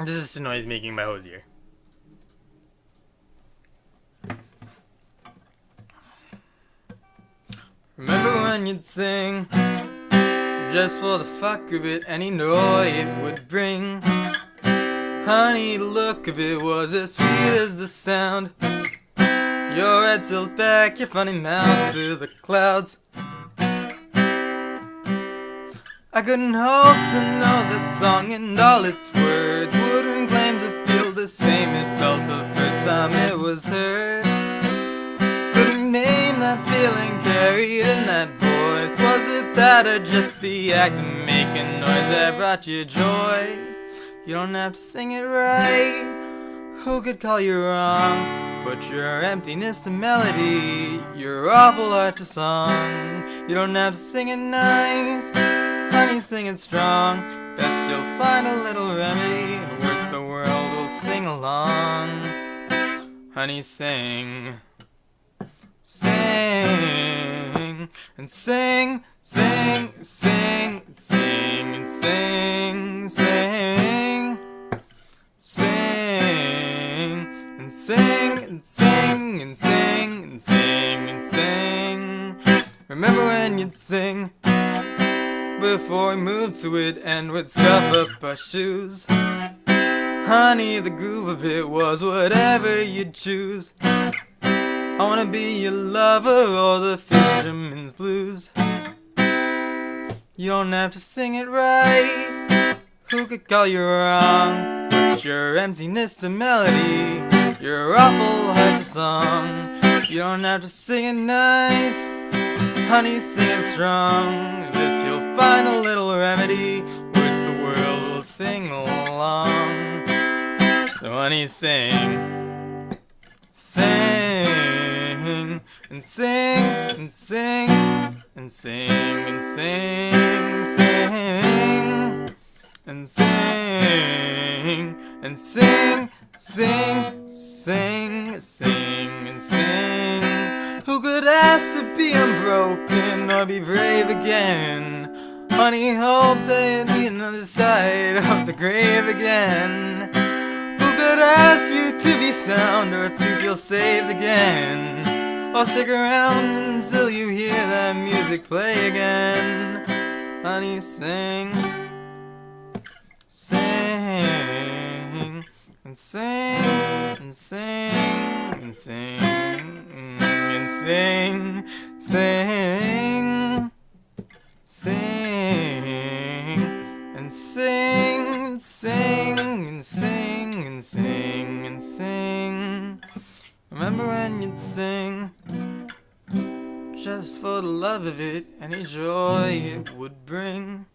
This is the noise making by Hozier. Remember when you'd sing just for the fuck of it, any joy it would bring? Honey, the look of it was as sweet as the sound. Your head tilt back, your funny mouth to the clouds. I couldn't hope to know that song and all its words wouldn't claim to feel the same it felt the first time it was heard. Couldn't name that feeling carried in that voice. Was it that or just the act of making noise that brought you joy? You don't have to sing it right. Who could call you wrong? Put your emptiness to melody, your awful heart to song. You don't have to sing it nice, honey, sing it strong. Best you'll find a little remedy, and worse the world will sing along. Honey, sing, sing, and sing, sing, sing, sing, and sing, sing, sing, and sing, and sing, and sing, and sing, and sing. Remember when you'd sing before we moved to it and would scuff up our shoes? Honey, the groove of it was whatever you'd choose. I wanna be your lover or the fisherman's blues. You don't have to sing it right. Who could call you wrong? Put your emptiness to melody, your awful heart to song. You don't have to sing it nice, honey, sing it strong. This you'll find a little remedy, worse the world will sing along. So honey, sing, sing, and sing, and sing, and sing, and sing, sing, and sing, and sing, sing, sing, sing, and sing. Who could ask to be unbroken or be brave again? Honey, hope they'd be on the other side of the grave again. Who could ask you to be sound or to feel saved again? Or stick around until you hear that music play again. Honey, sing, sing, and sing, and sing, and sing, and sing, sing, sing, and sing, and sing, and sing, and sing, and sing. Remember when you'd sing just for the love of it, any joy it would bring?